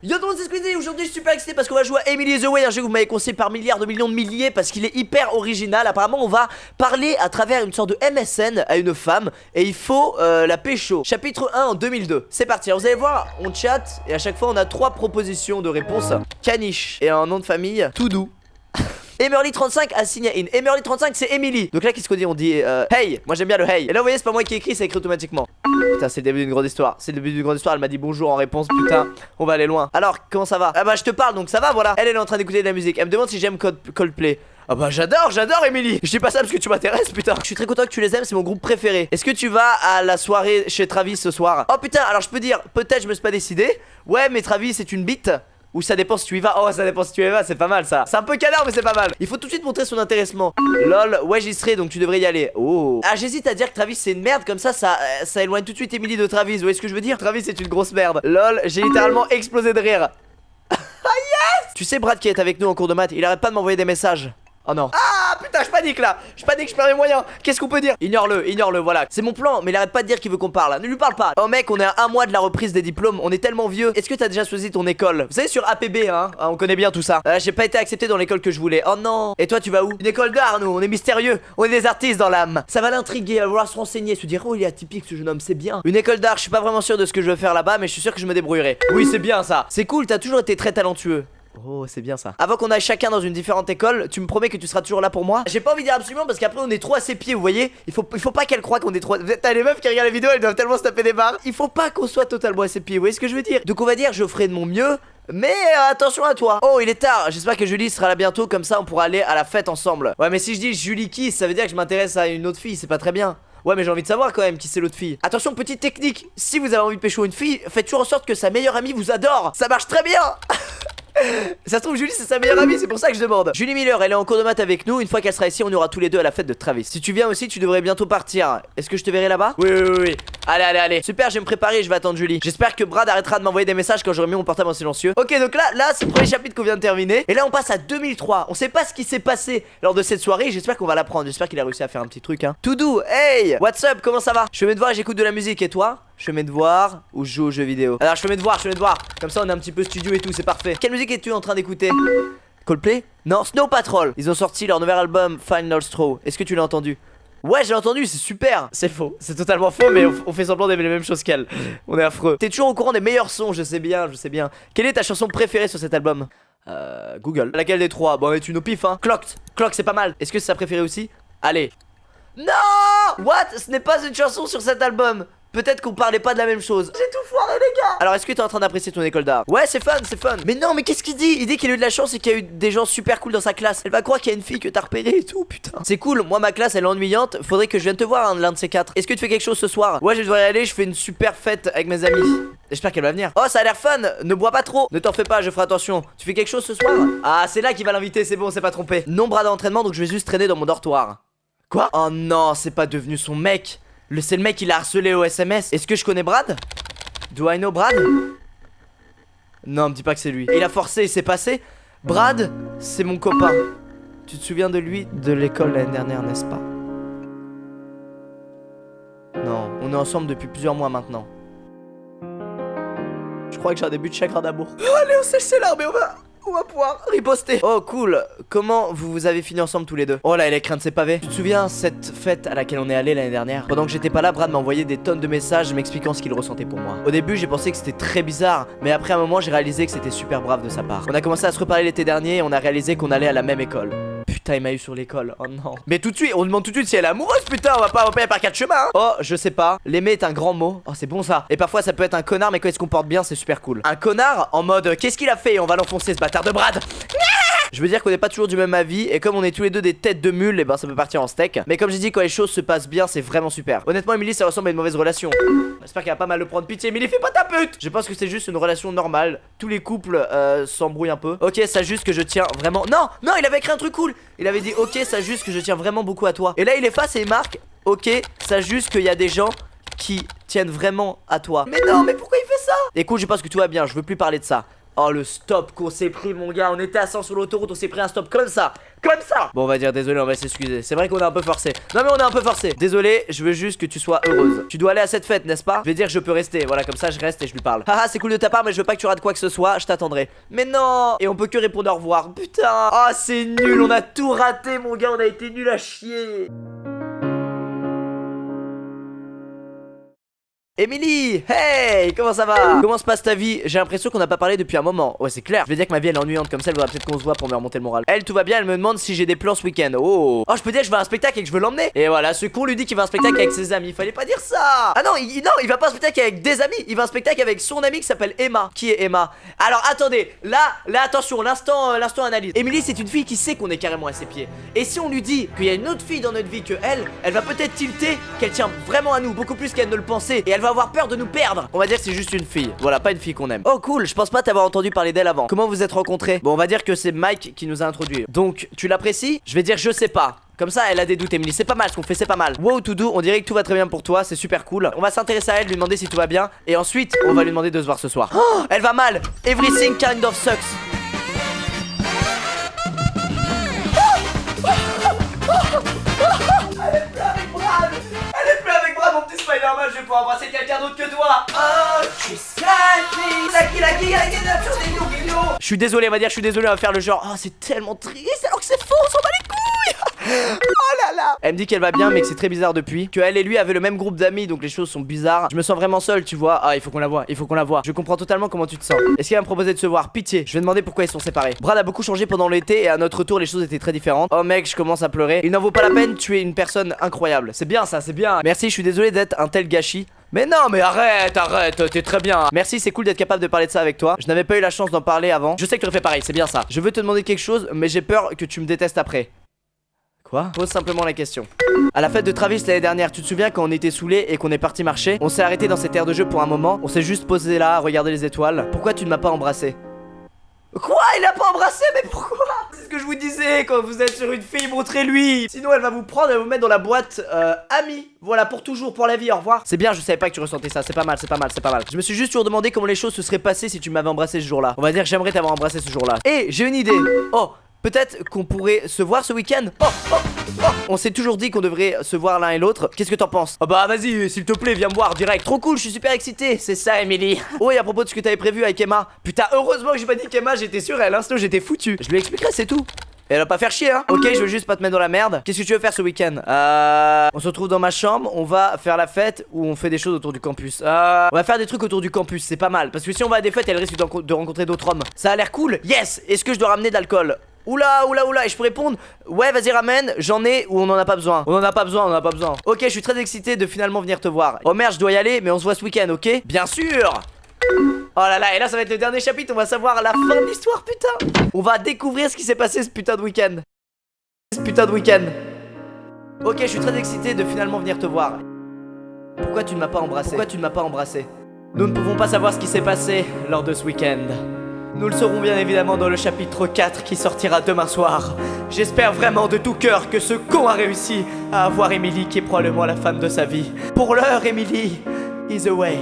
Yo tout le monde, c'est Squeezie. Aujourd'hui je suis super excité parce qu'on va jouer à Emily the Way, un jeu que vous m'avez conseillé par milliards de millions de milliers parce qu'il est hyper original. Apparemment on va parler à travers une sorte de MSN à une femme et il faut la pécho. Chapitre 1 en 2002. C'est parti. Alors, vous allez voir, on chatte et à chaque fois on a 3 propositions de réponse. Caniche et un nom de famille tout doux. Emerly35 a signé in. Emerly35 c'est Emily. Donc là qu'est-ce qu'on dit? On dit hey. Moi j'aime bien le hey. Et là vous voyez c'est pas moi qui écris, c'est écrit automatiquement. Putain c'est le début d'une grande histoire. C'est le début d'une grande histoire. Elle m'a dit bonjour en réponse. Putain on va aller loin. Alors comment ça va? Ah bah je te parle donc ça va voilà. Elle est en train d'écouter de la musique. Elle me demande si j'aime Coldplay. Ah bah j'adore Emily. Je dis pas ça parce que tu m'intéresses putain. Je suis très content que tu les aimes, c'est mon groupe préféré. Est-ce que tu vas à la soirée chez Travis ce soir? Oh putain alors je peux dire peut-être je me suis pas décidé. Ouais mais Travis c'est une bite. Ou ça dépend si tu y vas. Oh ça dépend si tu y vas, c'est pas mal ça. C'est un peu canard mais c'est pas mal. Il faut tout de suite montrer son intéressement. Lol, ouais j'y serai donc tu devrais y aller. Oh. Ah j'hésite à dire que Travis c'est une merde. Comme ça éloigne tout de suite Emily de Travis. Vous voyez ce que je veux dire? Travis c'est une grosse merde. Lol, j'ai littéralement explosé de rire. Ah yes. Tu sais Brad qui est avec nous en cours de maths, il arrête pas de m'envoyer des messages. Oh non. Ah putain je panique là. Je panique, je perds mes moyens. Qu'est-ce qu'on peut dire? Ignore-le, voilà. C'est mon plan, mais il arrête pas de dire qu'il veut qu'on parle. Ne lui parle pas. Oh mec, on est à 1 mois de la reprise des diplômes. On est tellement vieux. Est-ce que t'as déjà choisi ton école? Vous savez sur APB hein, on connaît bien tout ça. J'ai pas été accepté dans l'école que je voulais. Oh non. Et toi tu vas où? Une école d'art nous, on est mystérieux. On est des artistes dans l'âme. Ça va l'intriguer, elle va vouloir se renseigner, se dire oh il est atypique ce jeune homme, c'est bien. Une école d'art, je suis pas vraiment sûr de ce que je veux faire là-bas, mais je suis sûr que je me débrouillerai. Oui c'est bien ça. C'est cool, t'as toujours été très talentueux. Oh c'est bien ça. Avant qu'on aille chacun dans une différente école, tu me promets que tu seras toujours là pour moi? J'ai pas envie de dire absolument parce qu'après on est trop à ses pieds vous voyez. Il faut pas qu'elle croie qu'on est trop. T'as les meufs qui regardent la vidéo, elles doivent tellement se taper des barres. Il faut pas qu'on soit totalement à ses pieds, vous voyez ce que je veux dire? Donc on va dire je ferai de mon mieux. Mais attention à toi. Oh il est tard, j'espère que Julie sera là bientôt. Comme ça on pourra aller à la fête ensemble. Ouais mais si je dis Julie qui, ça veut dire que je m'intéresse à une autre fille, c'est pas très bien. Ouais mais j'ai envie de savoir quand même qui c'est l'autre fille. Attention petite technique, si vous avez envie de pécho une fille, faites toujours en sorte que sa meilleure amie vous adore. Ça marche très bien. Ça se trouve Julie c'est sa meilleure amie, c'est pour ça que je demande. Julie Miller elle est en cours de maths avec nous. Une fois qu'elle sera ici on ira tous les deux à la fête de Travis. Si tu viens aussi tu devrais bientôt partir. Est-ce que je te verrai là-bas? Oui. Allez. Super je vais me préparer, je vais attendre Julie. J'espère que Brad arrêtera de m'envoyer des messages quand j'aurai mis mon portable en silencieux. Ok donc là c'est le premier chapitre qu'on vient de terminer. Et là on passe à 2003. On sait pas ce qui s'est passé lors de cette soirée. J'espère qu'on va l'apprendre. J'espère qu'il a réussi à faire un petit truc hein. Tout doux, hey what's up, comment ça va? Je fais mes devoirs et j'écoute de la musique. Et toi? Je fais mes devoirs ou je joue aux jeux vidéo? Alors je fais mes devoirs. Comme ça on est un petit peu studio et tout, c'est parfait. Quelle musique es-tu en train d'écouter? Coldplay? Non, Snow Patrol. Ils ont sorti leur nouvel album Final Straw. Est-ce que tu l'as entendu? Ouais j'ai entendu, c'est super. C'est faux, c'est totalement faux mais on fait semblant d'aimer les mêmes choses qu'elle. On est affreux. T'es toujours au courant des meilleurs sons, je sais bien. Quelle est ta chanson préférée sur cet album? Google. Laquelle des 3? Bon tu nous pif hein. Clocked c'est pas mal. Est-ce que c'est sa préférée aussi? Allez. Non. What? Ce n'est pas une chanson sur cet album. Peut-être qu'on parlait pas de la même chose. J'ai tout foiré les gars. Alors est-ce que t'es en train d'apprécier ton école d'art? Ouais c'est fun. Mais non mais qu'est-ce qu'il dit? Il dit qu'il a eu de la chance et qu'il y a eu des gens super cool dans sa classe. Elle va croire qu'il y a une fille que t'as repérée et tout putain. C'est cool, moi ma classe elle est ennuyante. Faudrait que je vienne te voir l'un de ces 4. Est-ce que tu fais quelque chose ce soir? Ouais je devrais y aller, je fais une super fête avec mes amis. J'espère qu'elle va venir. Oh ça a l'air fun, ne bois pas trop. Ne t'en fais pas, je ferai attention. Tu fais quelque chose ce soir? Ah c'est là qu'il va l'inviter, c'est bon, c'est pas trompé. Non bras d'entraînement donc je vais juste traîner dans mon dortoir. Quoi? Oh non c'est pas devenu son mec. C'est le mec qui l'a harcelé au SMS. Est-ce que je connais Brad? Do I know Brad? Non, me dis pas que c'est lui. Il a forcé et c'est passé. Brad, c'est mon copain. Tu te souviens de lui de l'école l'année dernière, n'est-ce pas? Non, on est ensemble depuis plusieurs mois maintenant. Je crois que j'ai un début de chagrin d'amour. Oh, allez, on sèche ses larmes et on va pouvoir riposter. Oh cool. Comment vous avez fini ensemble tous les deux? Oh là elle est crainte ses pavés. Tu te souviens cette fête à laquelle on est allé l'année dernière? Pendant que j'étais pas là, Brad m'a envoyé des tonnes de messages m'expliquant ce qu'il ressentait pour moi. Au début j'ai pensé que c'était très bizarre, mais après un moment j'ai réalisé que c'était super brave de sa part. On a commencé à se reparler l'été dernier et on a réalisé qu'on allait à la même école. Putain il m'a eu sur l'école, oh non. Mais tout de suite, on demande tout de suite si elle est amoureuse putain, on va pas y par 4 chemins hein. Oh je sais pas, l'aimer est un grand mot. Oh c'est bon ça. Et parfois ça peut être un connard mais quand il se comporte bien c'est super cool. Un connard en mode qu'est-ce qu'il a fait et on va l'enfoncer ce bâtard de Brad. Je veux dire qu'on n'est pas toujours du même avis et comme on est tous les deux des têtes de mule, et ben ça peut partir en steak. Mais comme j'ai dit quand les choses se passent bien c'est vraiment super. Honnêtement Emily ça ressemble à une mauvaise relation. J'espère qu'elle va pas mal le prendre. Pitié Emily fais pas ta pute. Je pense que c'est juste une relation normale. Tous les couples s'embrouillent un peu. Ok ça juste que je tiens vraiment. Non il avait écrit un truc cool. Il avait dit ok ça juste que je tiens vraiment beaucoup à toi. Et là il efface et il marque ok ça juste qu'il y a des gens qui tiennent vraiment à toi. Mais non mais pourquoi il fait ça? Écoute je pense que tout va bien, je veux plus parler de ça. Oh le stop qu'on s'est pris mon gars, on était à 100 sur l'autoroute, on s'est pris un stop comme ça. Comme ça. Bon on va dire désolé, on va s'excuser. C'est vrai qu'on est un peu forcé. Non mais on est un peu forcé. Désolé, je veux juste que tu sois heureuse. Tu dois aller à cette fête, n'est-ce pas? Je vais dire je peux rester. Voilà, comme ça je reste et je lui parle. Haha, c'est cool de ta part mais je veux pas que tu rates quoi que ce soit. Je t'attendrai. Mais non. Et on peut que répondre au revoir. Putain. Oh c'est nul, on a tout raté mon gars, on a été nul à chier. Emily, hey, comment ça va? Comment se passe ta vie? J'ai l'impression qu'on n'a pas parlé depuis un moment. Ouais, c'est clair. Je vais dire que ma vie elle est ennuyante comme ça, elle voudra peut-être qu'on se voit pour me remonter le moral. Elle, tout va bien, elle me demande si j'ai des plans ce week-end. Oh, je peux dire que je vais à un spectacle et que je veux l'emmener. Et voilà, ce con lui dit qu'il va à un spectacle avec ses amis. Fallait pas dire ça. Ah non, il va pas à un spectacle avec des amis. Il va à un spectacle avec son ami qui s'appelle Emma. Qui est Emma? Alors attendez, là attention, l'instant analyse. Emily, c'est une fille qui sait qu'on est carrément à ses pieds. Et si on lui dit qu'il y a une autre fille dans notre vie que elle va peut-être tilter qu'elle tient vraiment à nous beaucoup plus qu'elle ne le pensait. Et elle va avoir peur de nous perdre. On va dire que c'est juste une fille. Voilà, pas une fille qu'on aime. Oh cool, je pense pas t'avoir entendu parler d'elle avant. Comment vous êtes rencontrés? Bon, on va dire que c'est Mike qui nous a introduits. Donc, tu l'apprécies? Je vais dire je sais pas. Comme ça, elle a des doutes, Emily. C'est pas mal ce qu'on fait, c'est pas mal. Wow, to do, on dirait que tout va très bien pour toi, c'est super cool. On va s'intéresser à elle, lui demander si tout va bien. Et ensuite, on va lui demander de se voir ce soir. Oh, elle va mal. Everything kind of sucks. Je vais pouvoir embrasser quelqu'un d'autre que toi. Oh, je suis Je suis désolé, elle va dire je suis désolé, on va faire le genre. Oh, c'est tellement triste alors que c'est faux, on s'en bat les couilles. Oh là là. Elle me dit qu'elle va bien mais que c'est très bizarre depuis. Que elle et lui avaient le même groupe d'amis donc les choses sont bizarres. Je me sens vraiment seul, tu vois. Ah, il faut qu'on la voie, il faut qu'on la voie. Je comprends totalement comment tu te sens. Est-ce qu'elle va me proposer de se voir? Pitié. Je vais demander pourquoi ils sont séparés. Brad a beaucoup changé pendant l'été et à notre retour les choses étaient très différentes. Oh mec, je commence à pleurer. Il n'en vaut pas la peine, tu es une personne incroyable. C'est bien ça, c'est bien. Merci, je suis désolé d'être un tel gâchis. Mais non, mais arrête, t'es très bien. Merci, c'est cool d'être capable de parler de ça avec toi. Je n'avais pas eu la chance d'en parler avant. Je sais que tu aurais fait pareil, c'est bien ça. Je veux te demander quelque chose, mais j'ai peur que tu me détestes après. Quoi? Pose simplement la question. À la fête de Travis l'année dernière, tu te souviens quand on était saoulés et qu'on est parti marcher? On s'est arrêté dans cette aire de jeu pour un moment. On s'est juste posé là, regarder les étoiles. Pourquoi tu ne m'as pas embrassé? Quoi? Il a pas embrassé? Mais pourquoi? C'est ce que je vous disais, quand vous êtes sur une fille, montrez-lui. Sinon elle va vous prendre et vous mettre dans la boîte amis. Voilà, pour toujours, pour la vie, au revoir. C'est bien, je savais pas que tu ressentais ça, c'est pas mal, c'est pas mal, c'est pas mal. Je me suis juste toujours demandé comment les choses se seraient passées si tu m'avais embrassé ce jour-là. On va dire que j'aimerais t'avoir embrassé ce jour-là. Et j'ai une idée. Oh, peut-être qu'on pourrait se voir ce week-end. On s'est toujours dit qu'on devrait se voir l'un et l'autre. Qu'est-ce que t'en penses? Oh bah vas-y, s'il te plaît, viens me voir direct. Trop cool, je suis super excité. C'est ça, Emily. Oh, et à propos de ce que t'avais prévu avec Emma. Putain, heureusement que j'ai pas dit qu'Emma, j'étais sur elle, hein, sinon j'étais foutu. Je lui expliquerai, c'est tout. Et elle va pas faire chier, hein. Ok, je veux juste pas te mettre dans la merde. Qu'est-ce que tu veux faire ce week-end? On se retrouve dans ma chambre, on va faire la fête ou on fait des choses autour du campus? On va faire des trucs autour du campus, c'est pas mal. Parce que si on va à des fêtes, elle risque de rencontrer d'autres hommes. Ça a l'air cool. Yes. Est-ce que je dois ramener de l'alcool? Oula, et je peux répondre ouais, vas-y, ramène, j'en ai ou on en a pas besoin. On en a pas besoin. Ok, je suis très excité de finalement venir te voir. Oh merde, je dois y aller, mais on se voit ce week-end, ok? Bien sûr. Oh là là, et là ça va être le dernier chapitre, on va savoir la fin de l'histoire, putain. On va découvrir ce qui s'est passé ce putain de week-end. Ok, je suis très excité de finalement venir te voir. Pourquoi tu ne m'as pas embrassé? Nous ne pouvons pas savoir ce qui s'est passé lors de ce week-end. Nous le saurons bien évidemment dans le chapitre 4 qui sortira demain soir. J'espère vraiment de tout cœur que ce con a réussi à avoir Emily qui est probablement la femme de sa vie. Pour l'heure, Emily is away.